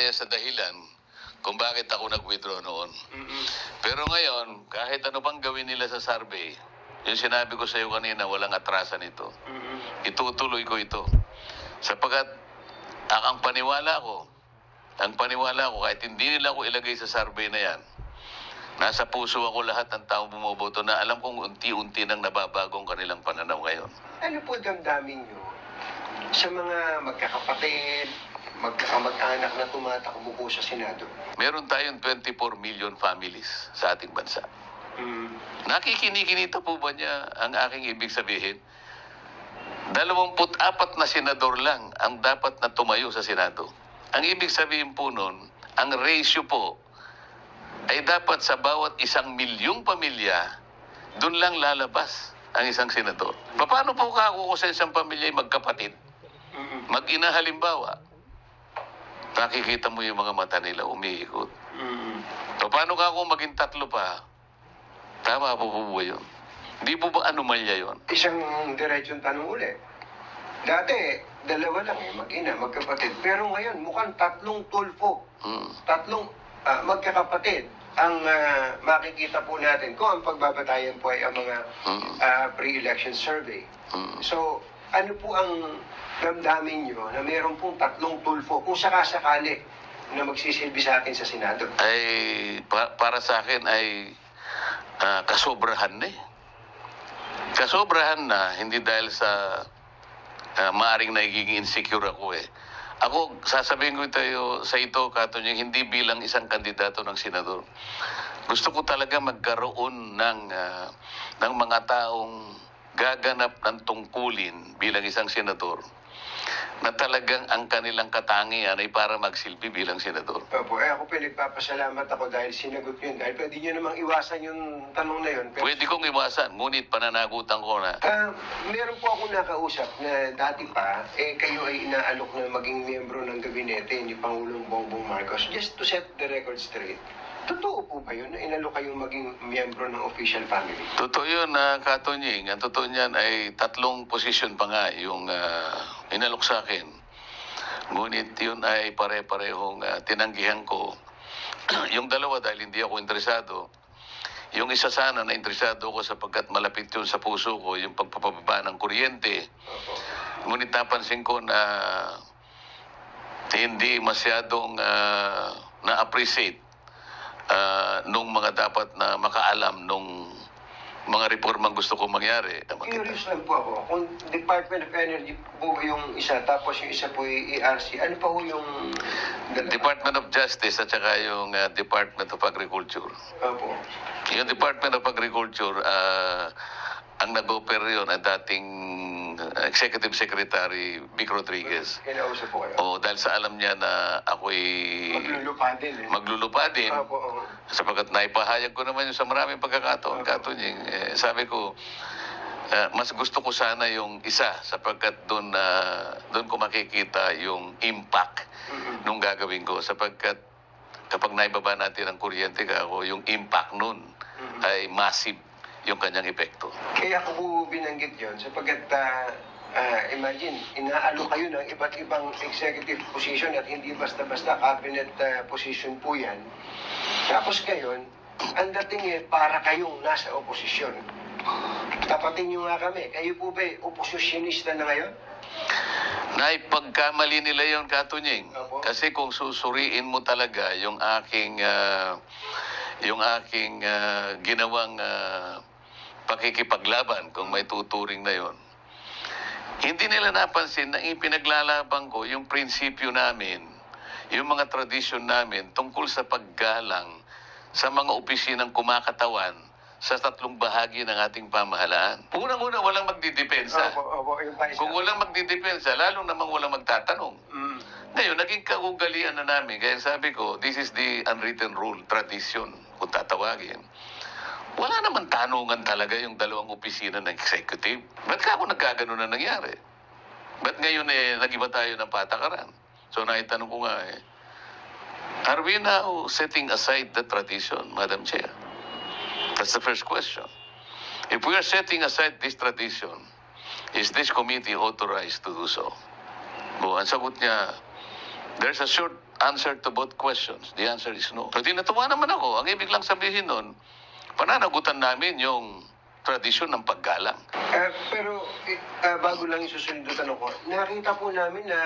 isa yan sa dahilan kung bakit ako nag-withdraw noon. Pero ngayon, kahit ano pang gawin nila sa survey, yung sinabi ko sa iyo kanina, walang atrasan ito. Itutuloy ko ito. Sapagkat ang paniwala ko, kahit hindi nila ako ilagay sa survey na yan, nasa puso ako lahat ng taong bumoboto na alam kong unti-unti nang nababago ang kanilang pananaw ngayon. Ano po damdamin nyo sa mga magkakapatid, magkakamag-anak na tumatakbo po sa Senado? Meron tayong 24 million families sa ating bansa. Nakikinikinita po ba niya ang aking ibig sabihin? 24 na senador lang ang dapat na tumayo sa Senado. Ang ibig sabihin po nun, ang ratio po ay dapat sa bawat 1 milyong pamilya, doon lang lalabas ang isang senador. Paano po ako sa isang pamilya ay magkapatid? Mag-ina halimbawa, nakikita mo yung mga mata nila umiikot. Paano ka ako maging 3 pa? Tama po po ba yun? Hindi po ba anomalya yun? Isang diretsong tanong uli. Dati, 2 lang mag-ina, magkapatid. Pero ngayon, mukhang 3 tulfo. 3 magkakapatid ang makikita po natin kung ang pagbabatayan po ay ang mga pre-election survey. So, ano po ang damdamin nyo na meron pong 3 tulfo kung sakasakali na magsisilbi sa atin sa Senado? Ay, para sa akin ay kasobrahan na eh. Kasobrahan na, hindi dahil sa maaring nagiging insecure ako eh. Ako, sasabihin ko sa ito, Katunying, hindi bilang isang kandidato ng senador. Gusto ko talaga magkaroon ng mga taong gaganap ng tungkulin bilang isang senador na talagang ang kanilang katangian ay para magsilbi bilang senador. Opo, ako pinagpapasalamat ako dahil sinagot yun. Dahil pwede nyo namang iwasan yung tanong na yun. Pero, Pwede kong iwasan, ngunit pananagutan ko na. meron po ako nakausap na dati pa, kayo ay inaalok na maging miyembro ng gabinete ni Pangulong Bongbong Marcos. Just to set the record straight. Totoo po ba yun na inalok kayong maging miyembro ng official family? Totoo yun, Katunying. Ang totoo niyan ay 3 position pa nga yung inalok sa akin. Ngunit yun ay pare-parehong tinanggihan ko. Yung 2 dahil hindi ako interesado. Yung isa sana na interesado ko sapagkat malapit yun sa puso ko, yung pagpapababa ng kuryente. Ngunit napansin ko na hindi masyadong na-appreciate nung mga dapat na makaalam nung mga reformang gusto kong mangyari. Curious lang po ako, kung Department of Energy po yung isa, tapos yung isa po yung ERC, ano pa po yung Department of Justice at saka yung Department of Agriculture. Opo. Yung Department of Agriculture, ang nag-oper yun ay dating Executive Secretary Vic Rodriguez. Kinausap po kayo. O dahil sa alam niya na ako'y Maglulupa din eh. maglulupa din, Opo, oo. sapagkat naipahayag ko naman yun sa maraming pagkakataon, Katunying. Sabi ko, mas gusto ko sana yung isa sapagkat doon ko makikita yung impact nung gagawin ko. Sapagkat kapag naibaba natin ang kuryente yung impact nun ay massive yung kanyang epekto. Kaya ko po binanggit yun sapagkat imagine, inaalo kayo ng iba't ibang executive position at hindi basta-basta cabinet position po yan. Tapos ngayon, ang dating para kayong nasa oposisyon. Tapatin nyo nga kami. Kayo po ba oposisyonista na ngayon? Naipagkamali nila yon, Katunying. Opo. Kasi kung susuriin mo talaga yung aking ginawang pakikipaglaban, kung may tuturing na yon, hindi nila napansin na ipinaglalaban ko yung prinsipyo namin, yung mga tradisyon namin tungkol sa paggalang sa mga opisinang kumakatawan sa 3 bahagi ng ating pamahalaan. Unang-una, walang magdidepensa. Opo, yung paisa. Kung walang magdidepensa, lalo namang walang magtatanong. Ngayon, naging kaugalian na namin. Kaya sabi ko, this is the unwritten rule, tradition, kung tatawagin. Wala naman tanungan talaga yung 2 opisina ng executive. Ba't ka ako nagkagano na nangyari? Ba't ngayon nag-iba tayo ng patakaran? So naitanong ko nga are we now setting aside the tradition, Madam Chair? That's the first question. If we are setting aside this tradition, is this committee authorized to do so? Ang sagot niya, there's a short answer to both questions. The answer is no. Pero di natuwa naman ako. Ang ibig lang sabihin nun, pananagutan namin yung tradisyon ng paggalang. Pero bago lang yung susunod na tanong ko, nakita po namin na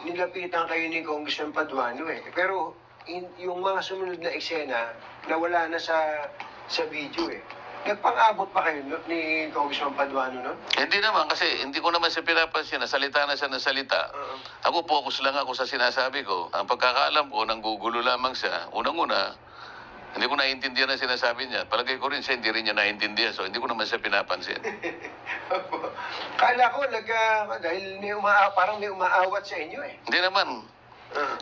nilapitan kayo ni Congressman Paduano eh. Pero yung mga sumunod na eksena, nawala na sa video eh. Nagpang-abot pa kayo ni Congressman Paduano no? Hindi naman, kasi hindi ko naman siya pinapansin. Nasalita na siya ng salita. Ako, focus lang ako sa sinasabi ko. Ang pagkakaalam ko, nanggugulo lamang siya. Unang-una, hindi ko naiintindihan ang sinasabi niya. Palagay ko rin siya, hindi rin niya naiintindihan. So, hindi ko naman siya pinapansin. Kala ko, dahil parang may umaawat sa inyo eh. Hindi naman.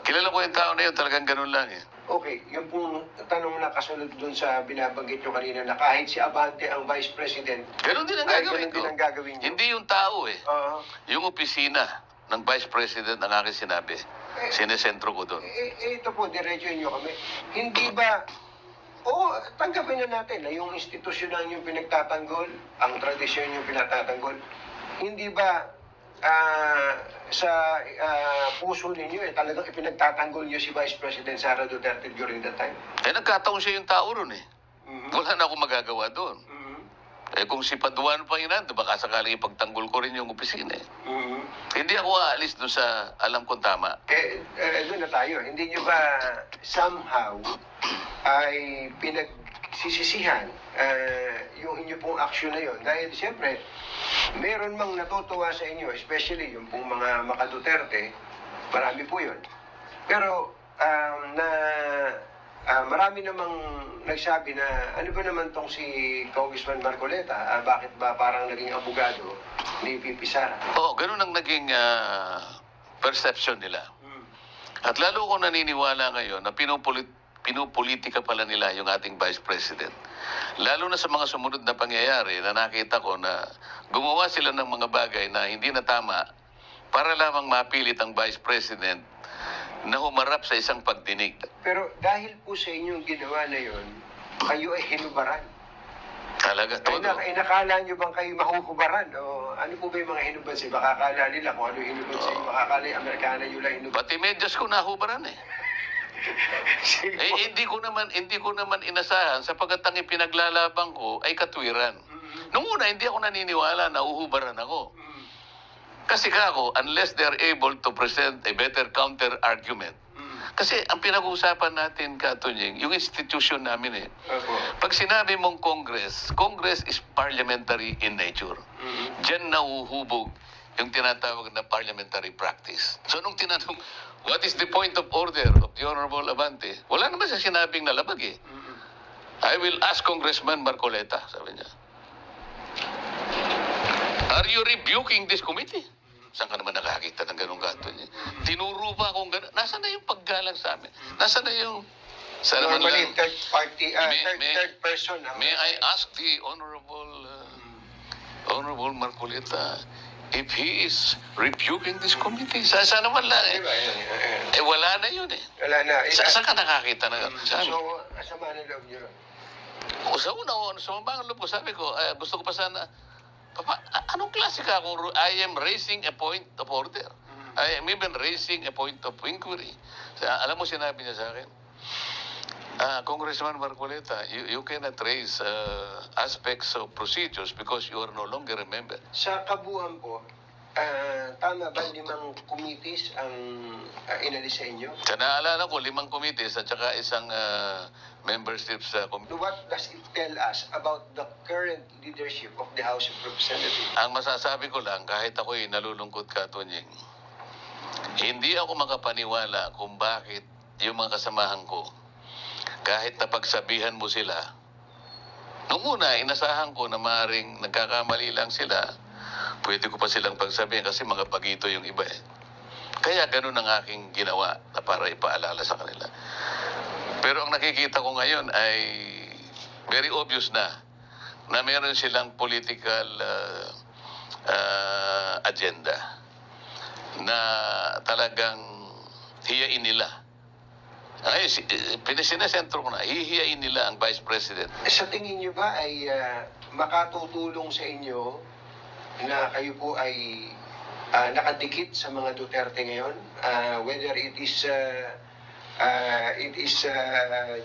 Kilala ko yung tao na yun, talagang ganun lang eh. Okay, yung pong tanong na kasunod dun sa binabanggit nyo kanina na kahit si Abante ang Vice President, Ganun din ang ay gagawin ganun ko. din ang gagawin nyo. Hindi yung tao eh. Oo. Yung opisina ng Vice President ang aking sinabi. Sinesentro ko doon. Ito po, diretso nyo kami. Hindi ba, tanggapin na natin na yung institusyon na yung pinagtatanggol, ang tradisyon yung pinatatanggol, hindi ba sa puso ninyo talagang ipinagtatanggol nyo si Vice President Sara Duterte during that time? Nagkataon siya yung tao ron eh. Mhm. Wala na akong magagawa doon. Mhm. Kung si Paduano pa yun, baka sakaling ipagtanggol ko rin yung opisina eh. Mhm. Hindi ako aalis doon sa alam kong tama. Doon na tayo. Hindi nyo ba somehow ay pinagsisisihan yung inyo pong aksyon na yun? Dahil siyempre, meron mang natutuwa sa inyo, especially yung pong mga Duterte, marami po yun. Pero marami namang nagsabi na ano ba naman tong si Congressman Marcoleta? Bakit ba parang naging abogado ni VP Sara? Oo, ganun ang naging perception nila. At lalo ko naniniwala ngayon na pinupolitika pala nila yung ating Vice President. Lalo na sa mga sumunod na pangyayari na nakita ko na gumawa sila ng mga bagay na hindi na tama para lamang mapilit ang Vice President na humarap sa isang pagdinig. Pero dahil po sa inyong ginawa na yun, kayo ay hinubaran. Talaga, todo. Nakala nyo bang kayo mahuhubaran? O ano po ba yung mga hinubad sa'yo? Baka akala nila kung ano yung hinubad sa'yo. Baka akala yung Amerikana nyo lang hinubad. Pati medyas ko nahubaran eh. Hindi ko naman inasahan sapagkat ang ipinaglalaban ko ay katwiran. Nung una, hindi ako naniniwala na uhubaran ako. Kasi kako, unless they're able to present a better counter-argument. Kasi ang pinag-uusapan natin, Katunying, yung institution namin eh. Pag sinabi mong Congress is parliamentary in nature. Diyan nahuhubog yung tinatawag na parliamentary practice. So nung tinanong, what is the point of order of the Honorable Abante? Wala naman siya sinabing nalabag eh. I will ask Congressman Marcoleta, sabi niya. Are you rebuking this committee? Saan ka naman nakakita ng ganong gato niya? Tinuro ba akong gano'n? Nasaan na yung paggalang sa amin? Nasaan na yung... Normally, third party, third person. May I ask the Honorable Marcoleta if he is rebuking this committee? Saan naman lang eh? Wala na yun eh. Wala na. Saan ka nakakita na sa amin? So, asama na loob nyo. Sa una, sa mabang loob ko, sabi ko, gusto ko pa sana, Papa, anong klase ka kung I am raising a point of order? I am even raising a point of inquiry. Alam mo, sinabi niya sa akin, Congressman Marcoleta, you cannot raise aspects of procedures because you are no longer a member. Sa kabuuan po, tama ba 5 committees ang inalis sa inyo? Sa naalala ko, 5 committees at saka isang membership sa committee. What does it tell us about the current leadership of the House of Representatives? Ang masasabi ko lang, kahit ako'y nalulungkot ka, Tonying, hindi ako makapaniwala kung bakit yung mga kasamahan ko, kahit napagsabihan mo sila, nung una, inasahan ko na maaaring nagkakamali lang sila, pwede ko pa silang pagsabihin kasi mga pagito yung iba eh. Kaya ganun ang aking ginawa na para ipaalala sa kanila. Pero ang nakikita ko ngayon ay very obvious na meron silang political agenda na talagang hiyain nila. Ay, sinesentro ko na, hihiyain nila ang Vice President. Sa tingin niyo ba ay makatutulong sa inyo na kayo po ay nakadikit sa mga Duterte ngayon? Whether it is it is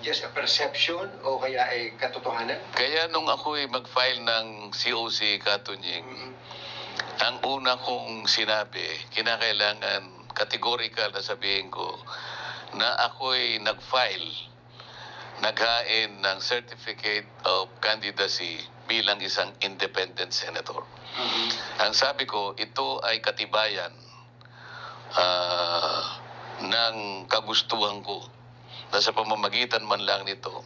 just a perception o kaya ay katotohanan? Kaya nung ako'y mag-file ng COC Katunying, ang una kong sinabi, kinakailangan categorical na sabihin ko na ako'y naghain ng Certificate of Candidacy bilang isang independent senator. Ang sabi ko, ito ay katibayan ng kagustuhan ko na sa pamamagitan man lang nito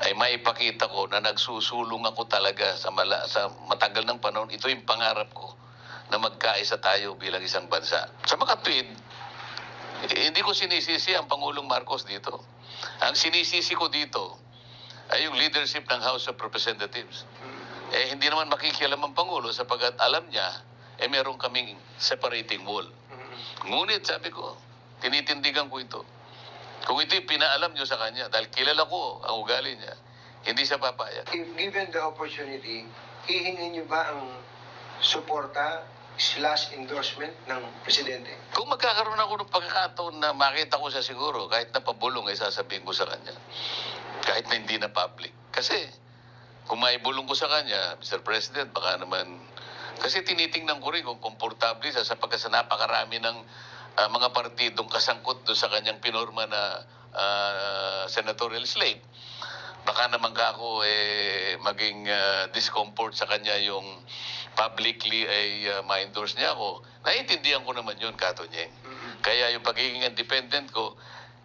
ay maipakita ko na nagsusulong ako talaga sa matagal ng panahon. Ito yung pangarap ko na magkaisa tayo bilang isang bansa. Sa makatwid, hindi ko sinisisi ang Pangulong Marcos dito. Ang sinisisi ko dito ay yung leadership ng House of Representatives. Hindi naman makikialam ang Pangulo sapagkat alam niya, meron kaming separating wall. Ngunit sabi ko, tinitindigan ko ito. Kung ito'y pinaalam niyo sa kanya, dahil kilala ko ang ugali niya, hindi siya papayag. If given the opportunity, hihingin niyo ba ang suporta/endorsement ng Presidente? Kung magkakaroon ako ng pagkakataon na makita ko siya siguro, kahit na pabulong ay sasabihin ko sa kanya. Kahit na hindi na public. Kasi, kung maibulong ko sa kanya, Mr. President, baka naman... Kasi tinitingnan ko rin kung komportable siya sapagkat sa napakarami ng mga partidong kasangkot doon sa kanyang pinorma na senatorial slate. Baka naman ka ako maging discomfort sa kanya yung publicly ay ma-endorse niya ako. Naiintindihan ko naman yun, Katunyeng. Kaya yung pagiging independent ko,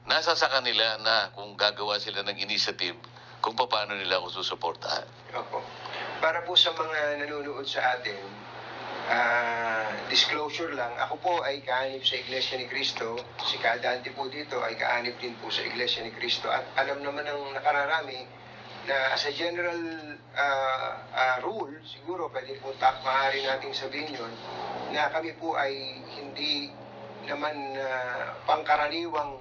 nasa sa kanila na kung gagawa sila ng initiative, kung paano nila ako susuportahan. Opo. Para po sa mga nanonood sa atin, disclosure lang, ako po ay kaanib sa Iglesia ni Cristo, si Kadante po dito ay kaanib din po sa Iglesia ni Cristo, at alam naman ng nakararami na as a general rule, siguro pwede po maaari nating sabihin yun, na kami po ay hindi naman pangkaraniwang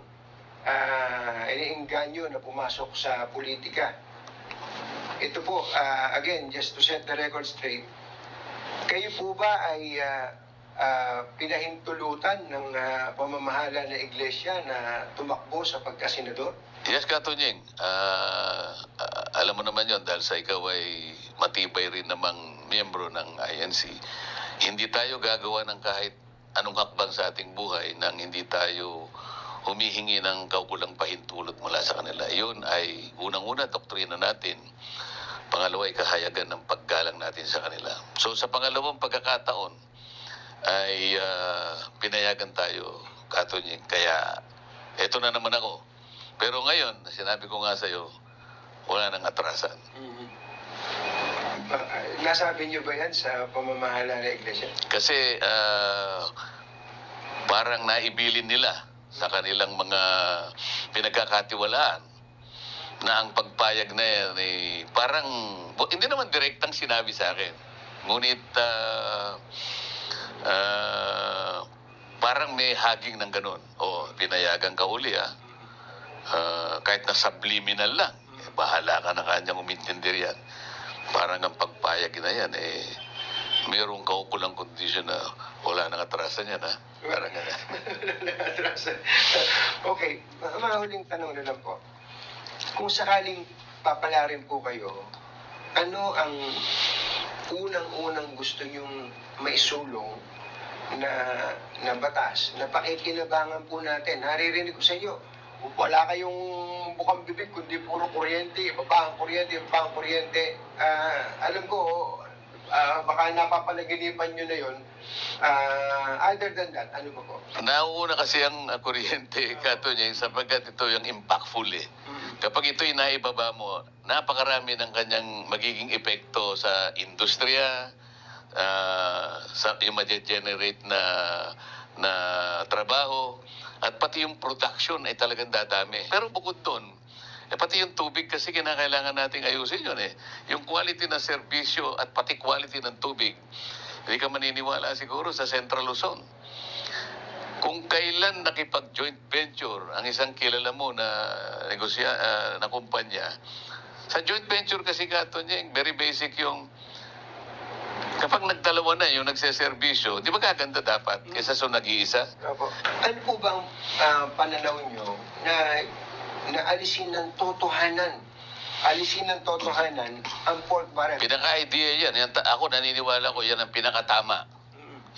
iniinganyo na pumasok sa politika. Ito po, again, just to set the record straight, kayo po ba ay pinahintulutan ng pamamahala na iglesia na tumakbo sa pagkasenador? Yes, Katunyeng. Alam mo naman yon dahil sa ikaw ay matibay rin namang miyembro ng INC. Hindi tayo gagawa ng kahit anong hakbang sa ating buhay nang hindi tayo humihingi ng kaukulang pahintulot mula sa kanila. Yun ay unang-una doktrina natin. Pangalawa ay kahayagan ng paggalang natin sa kanila. So sa pangalawang pagkakataon ay pinayagan tayo, Katunyeng. Kaya eto na naman ako. Pero ngayon, sinabi ko nga sa'yo, wala nang atrasan. Nasabi niyo ba yan sa pamamahala na iglesia? Kasi parang naibilin nila sa kanilang mga pinagkakatiwalaan na ang pagpayag na yan parang, hindi naman direktang sinabi sa akin. Ngunit parang may haging ng ganun. O, pinayagan ka uli kahit na subliminal lang. Bahala ka na kanyang umintindi yan. Parang ang pagpayag na yan, mayroong kaukulang kondisyon na wala nang atrasan yan, Parang atrasan. Okay, mga huling tanong na lang po. Kung sakaling papalarin po kayo, ano ang unang-unang gusto nyong maisulong na batas na pakikinabangan po natin? Naririnig ko sa inyo, wala kayong bukang bibig kundi puro kuryente, baba ang kuryente. Alam ko, baka napapanaginipan nyo na yun. Other than that, ano ba po? nauuna kasi ang kuryente, Katunyeng, sapagkat ito yung impactful Kapag ito'y naibaba mo, napakarami ng kanyang magiging epekto sa industriya, sa yung ma-generate na trabaho, at pati yung production ay talagang dadami. Pero bukod doon, pati yung tubig kasi kinakailangan nating ayusin yun Yung quality ng serbisyo at pati quality ng tubig, hindi ka maniniwala siguro sa Central Luzon. Kung kailan nakipag-joint venture ang isang kilala mo na na kumpanya, sa joint venture kasi Katunyeng, very basic yung Kapag nagdalawa na yung nagseserbisyo, di ba gaganda dapat kaysa sa nag-iisa? Opo. Ano po bang pananaw nyo na alisin ng totohanan ang pork barrel? Pinaka-idea yan. Ako naniniwala ko yan ang pinakatama.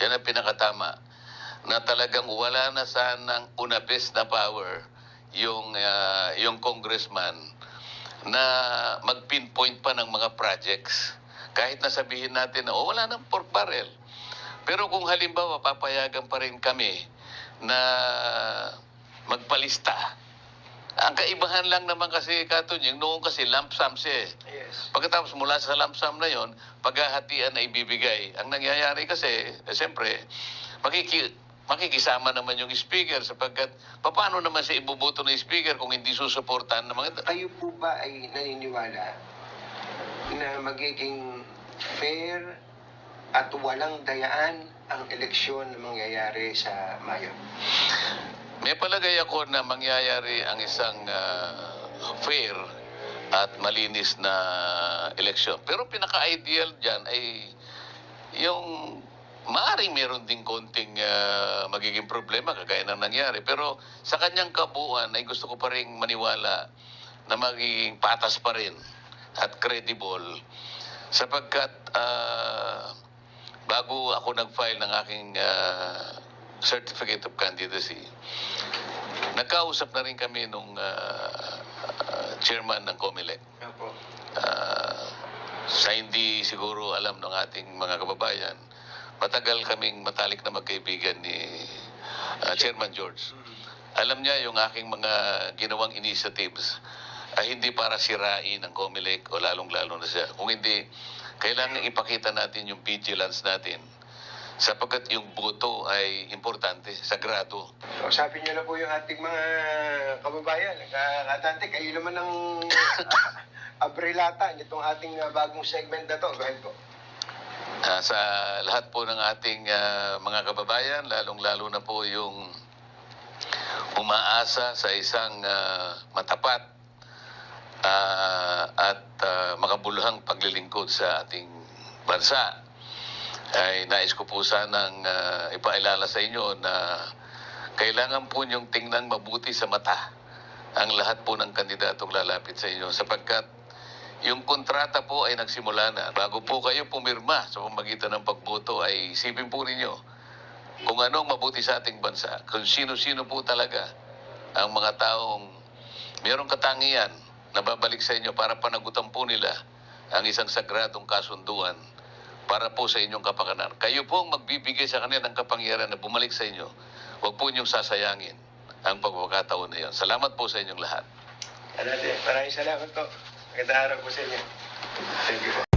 Yan ang pinakatama. Na talagang wala na sanang unabis na power yung congressman na mag-pinpoint pa ng mga projects. Kahit nasabihin natin na wala nang pork barrel. Pero kung halimbawa papayagan pa rin kami na magpalista. Ang kaibahan lang naman kasi, Katunying, noon kasi lump sum siya eh. Yes. Pagkatapos mula sa lump sum na yon, paghahatian na ibibigay. Ang nangyayari kasi, siyempre, makikisama naman yung speaker sapagkat paano naman siya ibuboto ng speaker kung hindi susuportahan ng mga... Kayo po ba ay naniniwala na magiging fair at walang dayaan ang eleksyon na mangyayari sa Mayo? May palagay ako na mangyayari ang isang fair at malinis na eleksyon. Pero pinaka-ideal dyan ay yung maaaring meron ding konting magiging problema kagaya ng nangyari. Pero sa kanyang kabuuan ay gusto ko pa rin maniwala na magiging patas pa rin at credible sapagkat bago ako nag-file ng aking Certificate of Candidacy, nagkausap na rin kami nung chairman ng COMELEC. Opo. Sa hindi siguro alam ng ating mga kababayan, matagal kaming matalik na magkaibigan ni Chairman George. Alam niya yung aking mga ginawang initiatives ay hindi para sirain ang COMELEC o lalong-lalo na siya. Kung hindi, kailangan ipakita natin yung vigilance natin sapagkat yung boto ay importante, sagrado. Usapin niyo na po yung ating mga kababayan. Katante, kayo naman ang abrilata nitong ating bagong segment na to. Go ahead po. Sa lahat po ng ating mga kababayan, lalong-lalo na po yung umaasa sa isang matapat at makabuluhang paglilingkod sa ating bansa, ay nais ko po sanang ipailala sa inyo na kailangan po niyong tingnan mabuti sa mata ang lahat po ng kandidatong lalapit sa inyo sapagkat yung kontrata po ay nagsimula na. Bago po kayo pumirma sa pamagitan ng pagboto ay isipin po ninyo kung anong mabuti sa ating bansa, kung sino-sino po talaga ang mga taong mayroong katangian na babalik sa inyo para panagutan po nila ang isang sagradong kasunduan para po sa inyong kapakanan. Kayo po ang magbibigay sa kanila ng kapangyarihan na bumalik sa inyo. Huwag po inyong sasayangin ang pagkakataon na yun. Salamat po sa inyong lahat. Maraming salamat po. Magandang araw po sa inyo. Thank you po.